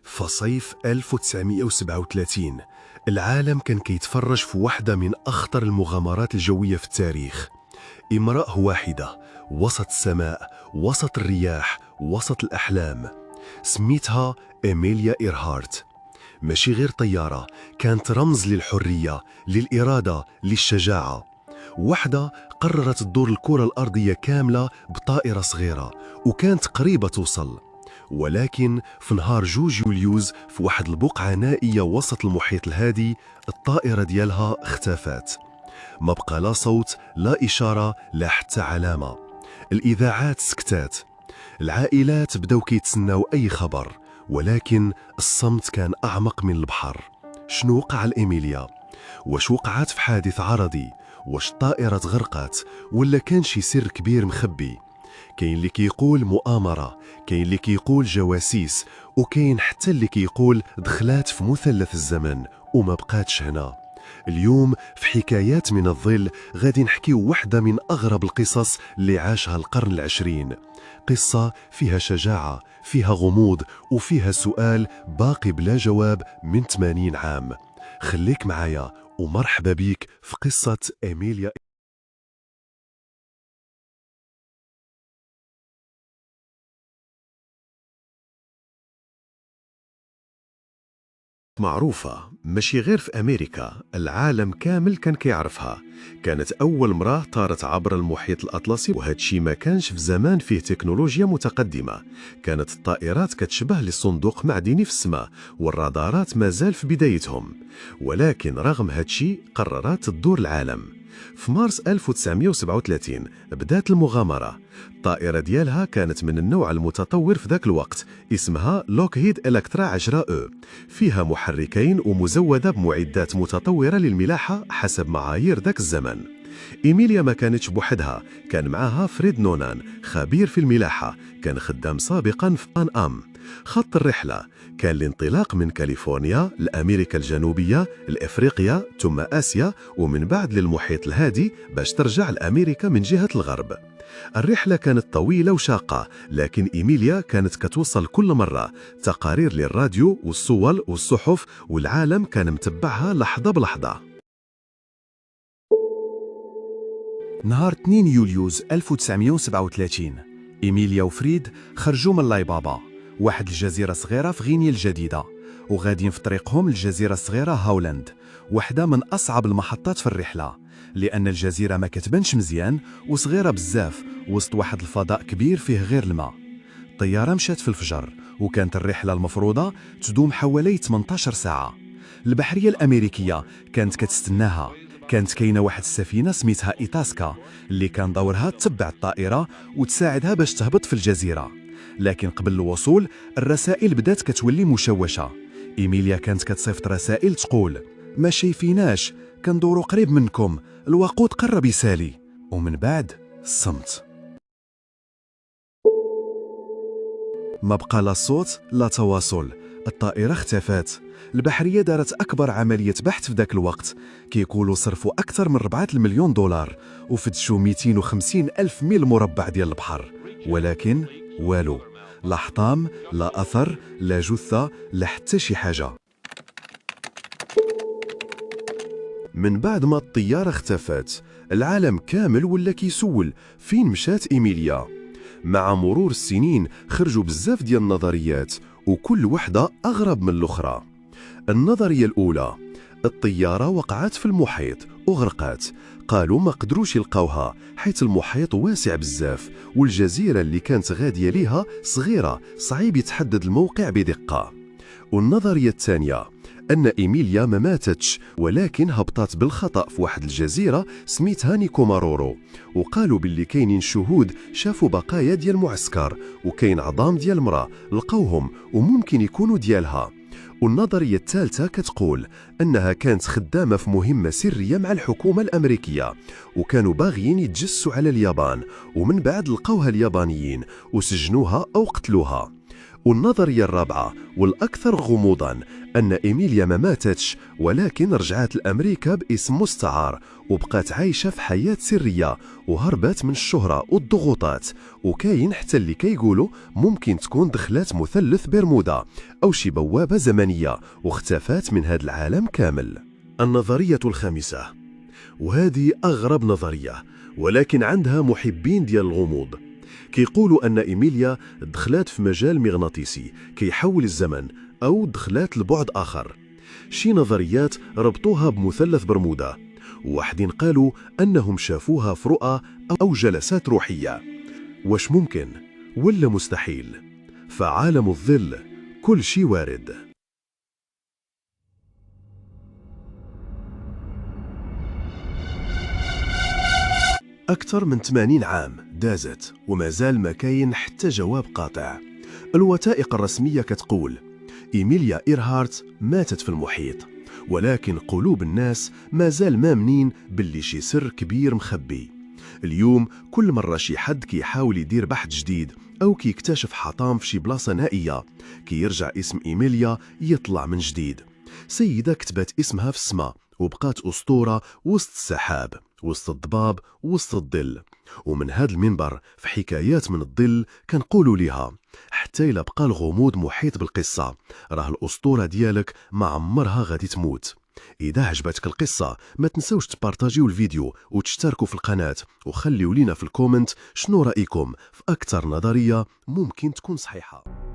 فصيف 1937 العالم كان كيتفرج في واحدة من أخطر المغامرات الجوية في التاريخ. امرأة واحدة وسط السماء، وسط الرياح، وسط الأحلام. سميتها إيميليا إيرهارت. ماشي غير طيارة، كانت رمز للحرية، للإرادة، للشجاعة. واحدة قررت تدور الكرة الأرضية كاملة بطائرة صغيرة، وكانت قريبة توصل. ولكن في نهار 2 يوليوز في واحد البقعة نائية وسط المحيط الهادي، الطائرة ديالها اختفت. ما بقى لا صوت، لا إشارة، لا حتى علامة. الإذاعات سكتات، العائلات بداو كيتسناو أي خبر، ولكن الصمت كان أعمق من البحر. شنو وقع لإيميليا؟ واش وقعت في حادث عرضي؟ واش الطائرة غرقت؟ ولا كان شي سر كبير مخبي؟ كاين اللي كيقول مؤامرة، كاين اللي كيقول جواسيس، وكاين حتى اللي كيقول دخلات في مثلث الزمن وما بقاتش هنا. اليوم في حكايات من الظل غادي نحكيو واحدة من أغرب القصص اللي عاشها القرن العشرين. قصة فيها شجاعة، فيها غموض، وفيها سؤال باقي بلا جواب من 80 عام. خليك معايا ومرحبا بيك في قصة إيميليا. معروفة ماشي غير في أمريكا، العالم كامل كان كيعرفها. كانت أول مرأة طارت عبر المحيط الأطلسي، وهادشي ما كانش في زمان فيه تكنولوجيا متقدمة. كانت الطائرات كتشبه لصندوق معدني في السماء، والرادارات مازال في بدايتهم. ولكن رغم هادشي قررت تدور العالم. في مارس 1937 بدات المغامرة. الطائرة ديالها كانت من النوع المتطور في ذاك الوقت، اسمها لوكهيد إلكترا 10 أو. فيها محركين ومزودة بمعدات متطورة للملاحة حسب معايير ذاك الزمن. إيميليا ما كانتش بوحدها، كان معها فريد نونان، خبير في الملاحة، كان خدام سابقا في بان أم. خط الرحلة كان الانطلاق من كاليفورنيا لأمريكا الجنوبية، لإفريقيا، ثم آسيا، ومن بعد للمحيط الهادي باش ترجع لأمريكا من جهة الغرب. الرحلة كانت طويلة وشاقة، لكن إيميليا كانت كتوصل كل مرة. تقارير للراديو والصور والصحف، والعالم كان متبعها لحظة بلحظة. نهار 2 يوليوز 1937 إيميليا وفريد خرجوا من لايبابا، واحد الجزيرة صغيرة في غينيا الجديدة، وغاديين في طريقهم للجزيرة الصغيرة هاولاند، واحدة من أصعب المحطات في الرحلة، لأن الجزيرة ما كتبانش مزيان وصغيرة بزاف وسط واحد الفضاء كبير فيه غير الماء. الطيارة مشات في الفجر، وكانت الرحلة المفروضة تدوم حوالي 18 ساعة. البحرية الأمريكية كانت كتستناها. كانت كاينة واحد السفينة سميتها إيتاسكا، اللي كان دورها تتبع الطائرة وتساعدها باش تهبط في الجزيرة. لكن قبل الوصول الرسائل بدات كتولي مشوشة. إيميليا كانت كتصيفط رسائل تقول: ما شايفيناش، كندورو قريب منكم، الوقود قرب يسالي. ومن بعد الصمت. ما بقى لا صوت لا تواصل، الطائرة اختفت. البحرية دارت أكبر عملية بحث في ذاك الوقت، كيقولوا صرفوا أكثر من 4 مليون دولار وفتشوا 250 ألف ميل مربع ديال البحر، ولكن والو، لا حطام، لا أثر، لا جثة، لا حتى شي حاجة. من بعد ما الطيارة اختفت، العالم كامل ولا كيسول فين مشات إيميليا. مع مرور السنين خرجوا بزاف ديال النظريات، وكل وحدة أغرب من الأخرى. النظرية الأولى: الطيارة وقعت في المحيط وغرقت. قالوا ما قدروش يلقاوها حيث المحيط واسع بزاف، والجزيرة اللي كانت غادية ليها صغيرة، صعيب يتحدد الموقع بدقة. والنظرية الثانية: أن إيميليا ما ماتتش، ولكن هبطت بالخطأ في واحد الجزيرة سميتها نيكومارورو، وقالوا باللي كاينين شهود شافوا بقايا ديال المعسكر، وكاين عظام ديال المرأة لقوهم وممكن يكونوا ديالها. والنظرية الثالثة كتقول أنها كانت خدامة في مهمة سرية مع الحكومة الأمريكية، وكانوا باغيين يتجسوا على اليابان، ومن بعد لقوها اليابانيين وسجنوها أو قتلوها. والنظرية الرابعة والأكثر غموضاً أن إيميليا ما ماتتش، ولكن رجعت لأمريكا باسم مستعار وبقات عايشة في حياة سرية وهربت من الشهرة والضغوطات. وكاين حتى اللي كيقولوا ممكن تكون دخلت مثلث برمودا أو شي بوابة زمنية واختفت من هذا العالم كامل. النظرية الخامسة، وهذه أغرب نظرية ولكن عندها محبين ديال الغموض. كيقولوا أن إيميليا دخلت في مجال مغناطيسي كيحول الزمن أو دخلت لبعد آخر. شي نظريات ربطوها بمثلث برمودا، وواحدين قالوا أنهم شافوها في رؤى أو جلسات روحية. واش ممكن ولا مستحيل؟ فعالم الظل كل شي وارد. أكثر من 80 عام دازت وما زال ما كاين حتى جواب قاطع. الوثائق الرسمية كتقول إيميليا إيرهارت ماتت في المحيط، ولكن قلوب الناس ما زال مامنين باللي شي سر كبير مخبي. اليوم كل مرة شي حد كيحاول يدير بحث جديد أو كيكتشف حطام في شي بلاصة نائية، كيرجع اسم إيميليا يطلع من جديد. سيدة كتبت اسمها في السماء وبقات أسطورة وسط السحاب، وسط الضباب، وسط الظل. ومن هذا المنبر في حكايات من الظل كنقولوا ليها حتى إلا بقى الغموض محيط بالقصة، راه الأسطورة ديالك ما عمرها غادي تموت. إذا عجبتك القصة ما تنسوش تبارطاجيو الفيديو وتشتركوا في القناة، وخليوا لينا في الكومنت شنو رأيكم في أكثر نظرية ممكن تكون صحيحة.